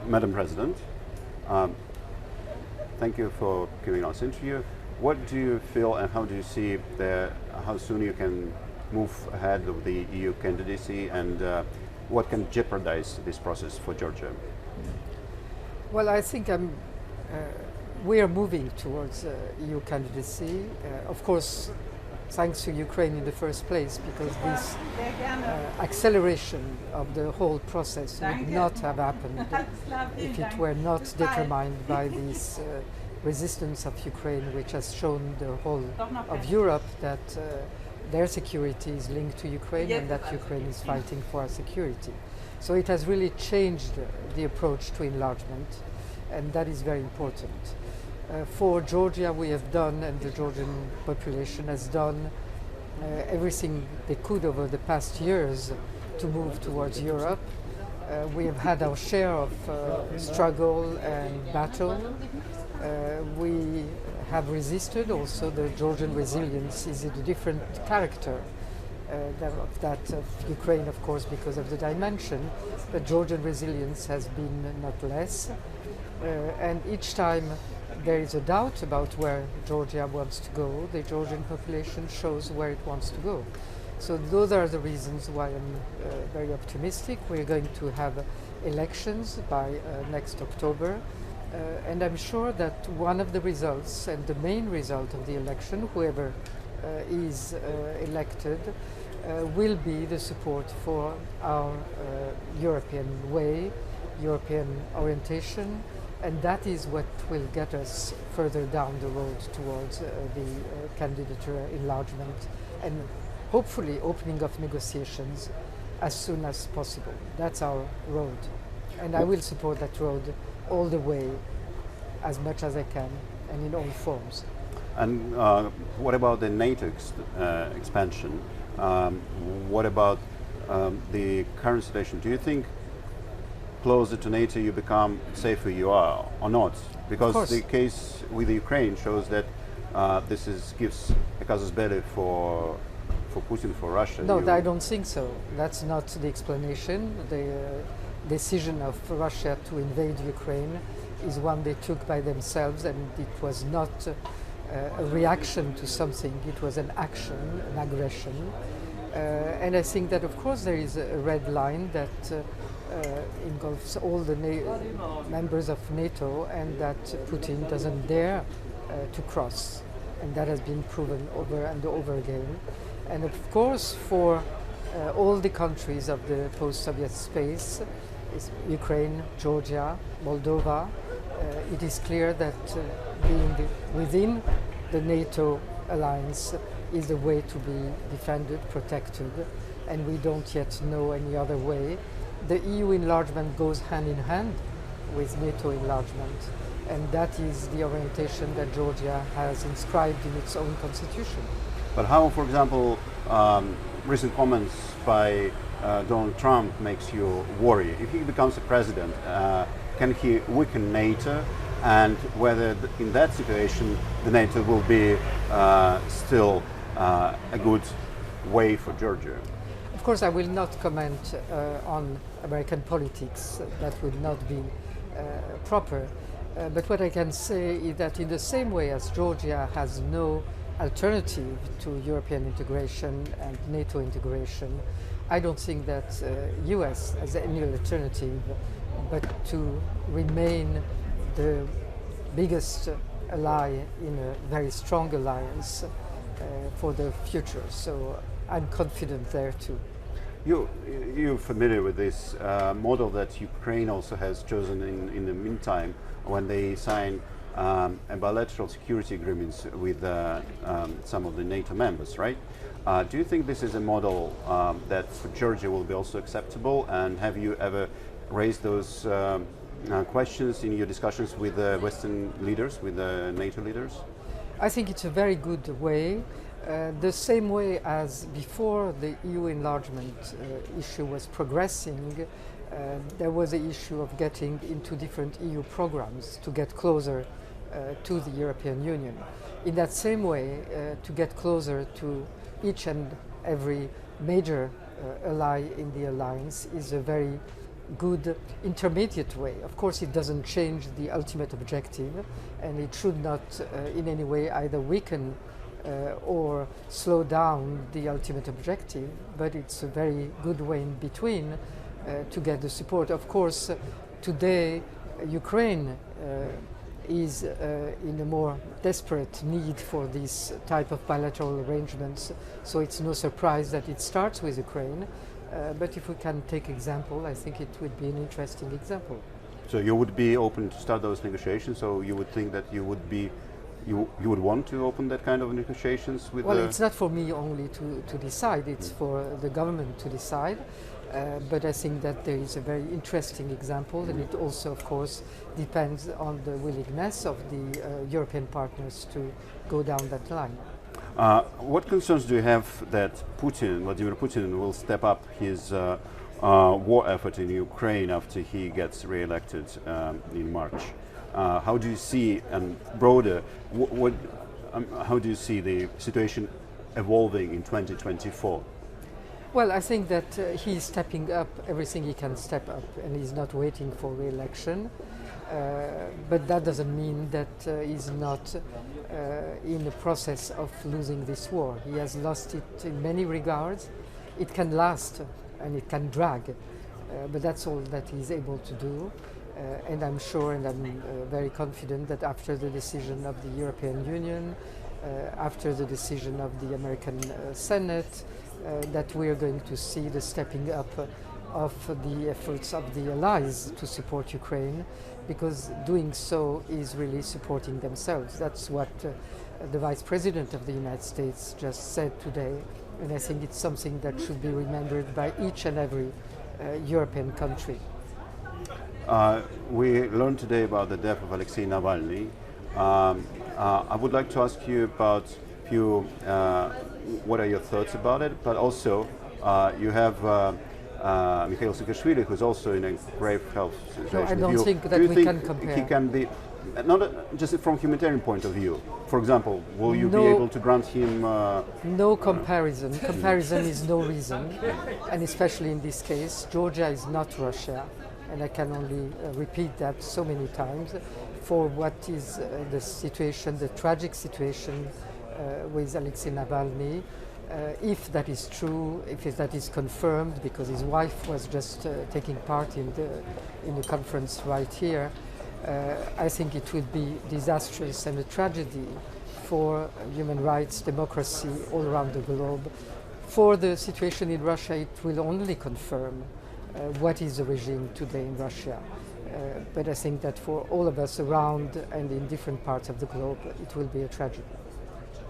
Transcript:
Madam President, um, thank you for giving us interview. What do you feel and how do you see how soon you can move ahead of the EU candidacy, and what can jeopardize this process for Georgia? Well, I think we are moving towards EU candidacy. Of course, thanks to Ukraine in the first place, because this acceleration of the whole process would not have happened if it were not determined by this resistance of Ukraine, which has shown the whole of Europe that their security is linked to Ukraine and that Ukraine is fighting for our security. So it has really changed the approach to enlargement, and that is very important. For Georgia, we have done, and the Georgian population has done everything they could over the past years to move towards Europe. We have had our share of struggle and battle. We have resisted. Also, the Georgian resilience is a different character that of Ukraine, of course, because of the dimension. But Georgian resilience has been not less. And each time there is a doubt about where Georgia wants to go, the Georgian population shows where it wants to go. So those are the reasons why I'm very optimistic. We're going to have elections by next October. And I'm sure that one of the results, and the main result of the election, whoever is elected, will be the support for our European way, European orientation, and that is what will get us further down the road towards the candidature enlargement and hopefully opening of negotiations as soon as possible. That's our road. And I will support that road all the way, as much as I can, and in all forms. And what about the NATO expansion? What about the current situation? Do you think closer to NATO you become safer you are, or not? Because the case with Ukraine shows that this gives a casus belli for Putin, for Russia. No, I don't think so. That's not the explanation. The decision of Russia to invade Ukraine is one they took by themselves, and it was not a reaction to something. It was an action, an aggression. And I think that, of course, there is a red line that engulfs all the members of NATO, and that Putin doesn't dare to cross. And that has been proven over and over again. And of course, for all the countries of the post-Soviet space, Ukraine, Georgia, Moldova, it is clear that being within the NATO alliance is the way to be defended, protected, and we don't yet know any other way. The EU enlargement goes hand in hand with NATO enlargement, and that is the orientation that Georgia has inscribed in its own constitution. But how, for example, recent comments by Donald Trump makes you worry? If he becomes a president, can he weaken NATO, and whether in that situation the NATO will be still a good way for Georgia? Of course, I will not comment on American politics. That would not be proper. But what I can say is that in the same way as Georgia has no alternative to European integration and NATO integration, I don't think that US has any alternative but to remain the biggest ally in a very strong alliance for the future. So I'm confident there too. You're familiar with this model that Ukraine also has chosen in the meantime when they sign bilateral security agreements with some of the NATO members, right? Do you think this is a model that for Georgia will be also acceptable? And have you ever raised those questions in your discussions with Western leaders, with NATO leaders? I think it's a very good way. The same way as before the EU enlargement issue was progressing, there was the issue of getting into different EU programs to get closer to the European Union. In that same way, to get closer to each and every major ally in the alliance is a very good intermediate way. Of course, it doesn't change the ultimate objective, and it should not in any way either weaken or slow down the ultimate objective, but it's a very good way in between to get the support. Of course, today Ukraine is in a more desperate need for this type of bilateral arrangements, so it's no surprise that it starts with Ukraine. But if we can take example, I think it would be an interesting example. So you would be open to start those negotiations? So you would think that you would want to open that kind of negotiations with? Well, it's not for me only to decide. It's for the government to decide. But I think that there is a very interesting example, and it also, of course, depends on the willingness of the European partners to go down that line. What concerns do you have that Vladimir Putin, will step up his war effort in Ukraine after he gets re-elected in March? How do you see, and broader, how do you see the situation evolving in 2024? Well, I think that he's stepping up everything he can step up, and he's not waiting for re-election. But that doesn't mean that he's not in the process of losing this war. He has lost it in many regards. It can last and it can drag, but that's all that he's able to do. And I'm sure and I'm very confident that after the decision of the European Union, after the decision of the American Senate, that we are going to see the stepping up of the efforts of the allies to support Ukraine, because doing so is really supporting themselves. That's what the Vice President of the United States just said today, and I think it's something that should be remembered by each and every European country. We learned today about the death of Alexei Navalny. I would like to ask you about what are your thoughts about it, but also you have Mikhail Saakashvili, who's also in a grave health situation. No, I don't think that we can compare. He can be, not just from humanitarian point of view. For example, will you be able to grant him? No comparison. Comparison is no reason, and especially in this case, Georgia is not Russia, and I can only repeat that so many times. For what is the situation, the tragic situation with Alexei Navalny, if that is true, if that is confirmed, because his wife was just taking part in the conference right here, I think it would be disastrous and a tragedy for human rights, democracy all around the globe. For the situation in Russia, it will only confirm what is the regime today in Russia. But I think that for all of us around and in different parts of the globe, it will be a tragedy.